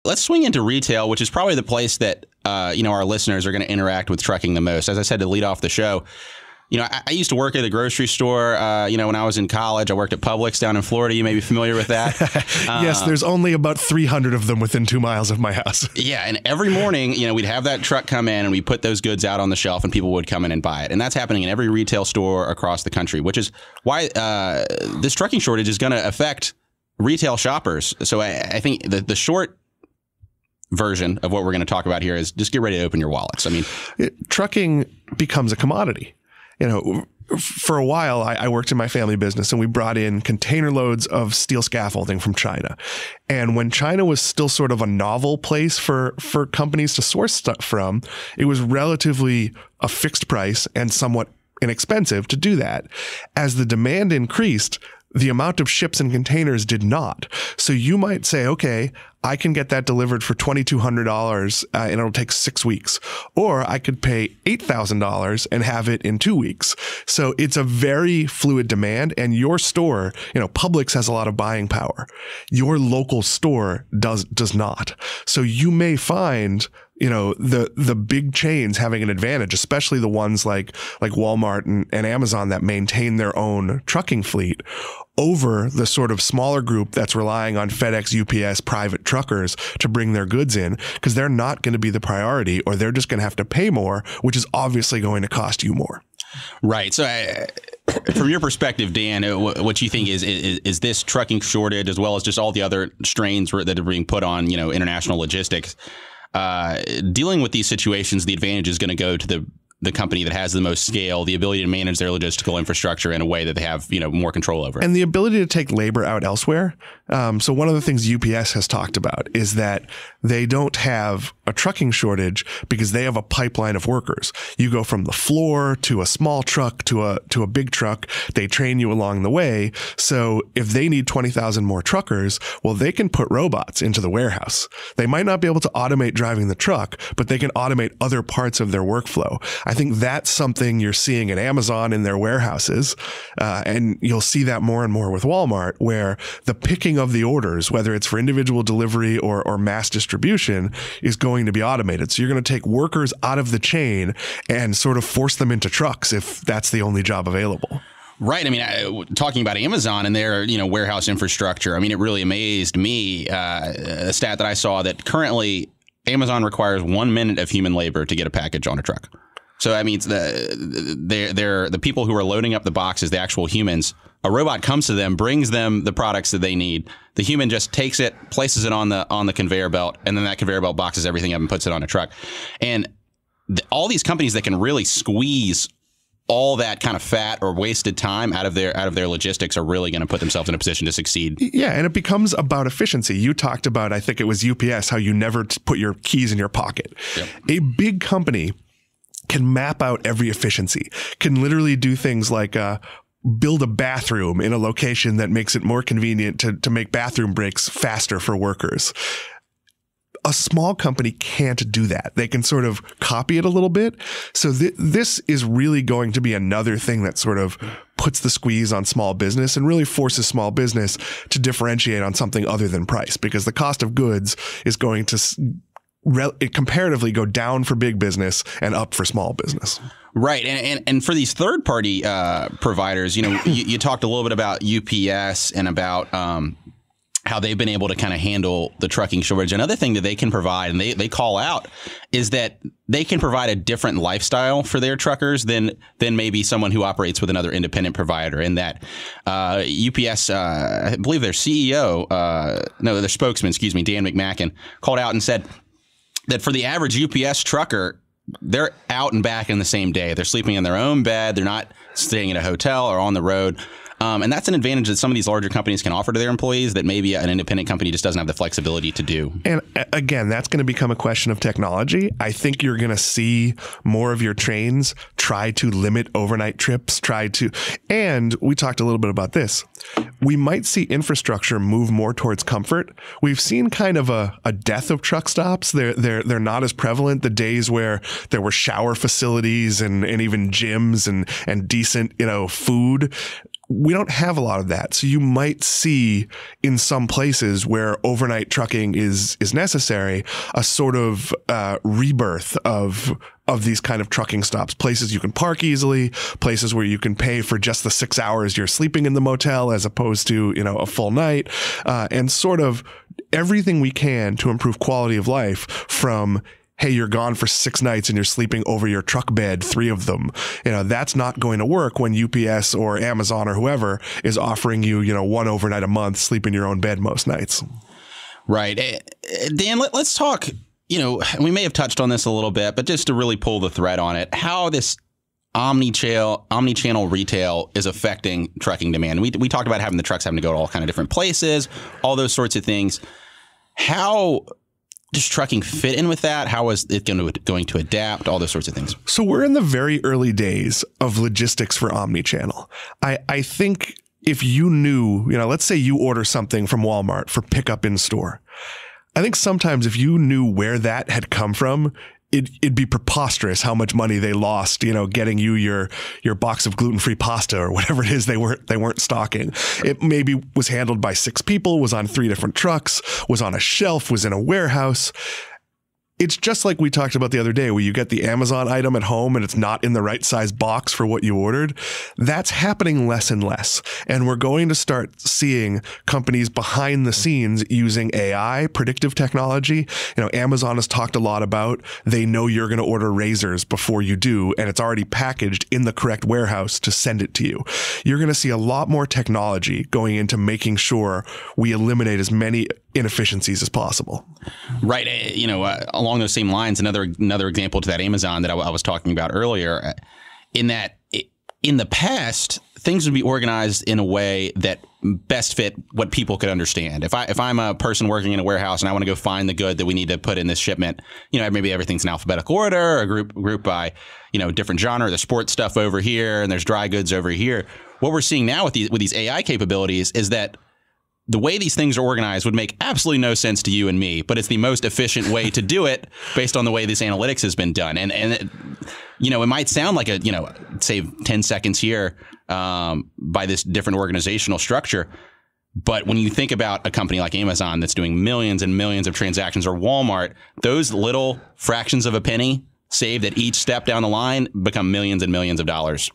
let's swing into retail, which is probably the place that, our listeners are going to interact with trucking the most. As I said to lead off the show, I used to work at a grocery store. When I was in college, I worked at Publix down in Florida. You may be familiar with that. Yes, there's only about 300 of them within 2 miles of my house. Yeah, and every morning, we'd have that truck come in and we put those goods out on the shelf and people would come in and buy it. And that's happening in every retail store across the country, which is why this trucking shortage is going to affect retail shoppers. So I think the short version of what we're going to talk about here is just get ready to open your wallets. I mean, trucking becomes a commodity. For a while, I worked in my family business and we brought in container loads of steel scaffolding from China. And when China was still sort of a novel place for companies to source stuff from, it was relatively a fixed price and somewhat inexpensive to do that. As the demand increased, the amount of ships and containers did not. So you might say, okay, I can get that delivered for $2,200 and it'll take 6 weeks. Or I could pay $8,000 and have it in 2 weeks. So it's a very fluid demand. And your store, Publix has a lot of buying power. Your local store does not. So you may find the big chains having an advantage, especially the ones like Walmart and Amazon that maintain their own trucking fleet, over the sort of smaller group that's relying on FedEx, UPS, private truckers to bring their goods in, because they're not going to be the priority, or they're just going to have to pay more, which is obviously going to cost you more. Right. So from your perspective, Dan, what you think is this trucking shortage, as well as just all the other strains that are being put on, international logistics, dealing with these situations, the advantage is going to go to the company that has the most scale, the ability to manage their logistical infrastructure in a way that they have, more control over. And the ability to take labor out elsewhere. So one of the things UPS has talked about is that they don't have a trucking shortage because they have a pipeline of workers. You go from the floor to a small truck to a big truck. They train you along the way. So if they need 20,000 more truckers, well, they can put robots into the warehouse. They might not be able to automate driving the truck, but they can automate other parts of their workflow. I think that's something you're seeing at Amazon in their warehouses. And you'll see that more and more with Walmart, where the picking of the orders, whether it's for individual delivery or mass distribution, is going to be automated. So you're going to take workers out of the chain and sort of force them into trucks if that's the only job available. Right. I mean, talking about Amazon and their, warehouse infrastructure, I mean, it really amazed me, a stat that I saw that currently Amazon requires 1 minute of human labor to get a package on a truck. So that means the people who are loading up the boxes, the actual humans, a robot comes to them, brings them the products that they need. The human just takes it, places it on the conveyor belt, and then that conveyor belt boxes everything up and puts it on a truck. And all these companies that can really squeeze all that kind of fat or wasted time out of their logistics are really going to put themselves in a position to succeed. Yeah, and it becomes about efficiency. You talked about, I think it was UPS, how you never put your keys in your pocket. Yep. A big company can map out every efficiency, can literally do things like build a bathroom in a location that makes it more convenient to make bathroom breaks faster for workers. A small company can't do that. They can sort of copy it a little bit. So this is really going to be another thing that sort of puts the squeeze on small business and really forces small business to differentiate on something other than price, because the cost of goods is going to comparatively go down for big business and up for small business. Right. And for these third party providers, you talked a little bit about UPS and about how they've been able to kind of handle the trucking shortage. Another thing that they can provide, and they call out, is that they can provide a different lifestyle for their truckers than maybe someone who operates with another independent provider. In that UPS, I believe their CEO, their spokesman, Dan McMacken, called out and said that for the average UPS trucker, they're out and back in the same day. They're sleeping in their own bed. They're not staying in a hotel or on the road. And that's an advantage that some of these larger companies can offer to their employees that maybe an independent company just doesn't have the flexibility to do. And again, that's going to become a question of technology. I think you're going to see more of your trains try to limit overnight trips, and we talked a little bit about this. We might see infrastructure move more towards comfort. We've seen kind of a death of truck stops. They're not as prevalent. The days where there were shower facilities and even gyms and decent, food. we don't have a lot of that. So you might see in some places where overnight trucking is necessary, a sort of rebirth of these kind of trucking stops, places you can park easily, places where you can pay for just the 6 hours you're sleeping in the motel as opposed to, a full night, and sort of everything we can to improve quality of life from, hey, you're gone for 6 nights and you're sleeping over your truck bed, 3 of them. That's not going to work when UPS or Amazon or whoever is offering you, 1 overnight a month, sleep in your own bed most nights. Right. Dan, let's talk, we may have touched on this a little bit, but just to really pull the thread on it, how this omni-channel retail is affecting trucking demand. We talked about having the trucks having to go to all kind of different places, all those sorts of things. How does trucking fit in with that? How is it going to adapt? All those sorts of things. So we're in the very early days of logistics for omnichannel. I think if you knew, let's say you order something from Walmart for pickup in store. I think sometimes if you knew where that had come from, it'd be preposterous how much money they lost, getting you your box of gluten-free pasta or whatever it is they weren't stocking. It maybe was handled by 6 people, was on 3 different trucks, was on a shelf, was in a warehouse. It's just like we talked about the other day where you get the Amazon item at home and it's not in the right size box for what you ordered. That's happening less and less. And we're going to start seeing companies behind the scenes using AI, predictive technology. Amazon has talked a lot about, they know you're going to order razors before you do, and it's already packaged in the correct warehouse to send it to you. You're going to see a lot more technology going into making sure we eliminate as many inefficiencies as possible. Right. Along those same lines, another example to that Amazon that I was talking about earlier, in the past, things would be organized in a way that best fit what people could understand. If I'm a person working in a warehouse and I want to go find the good that we need to put in this shipment, maybe everything's in alphabetical order, or group by, different genre. There's sports stuff over here and there's dry goods over here. What we're seeing now with these AI capabilities is that the way these things are organized would make absolutely no sense to you and me, but it's the most efficient way to do it based on the way this analytics has been done. And it might sound like save 10 seconds here by this different organizational structure. But when you think about a company like Amazon that's doing millions and millions of transactions, or Walmart, those little fractions of a penny saved at each step down the line become millions and millions of dollars.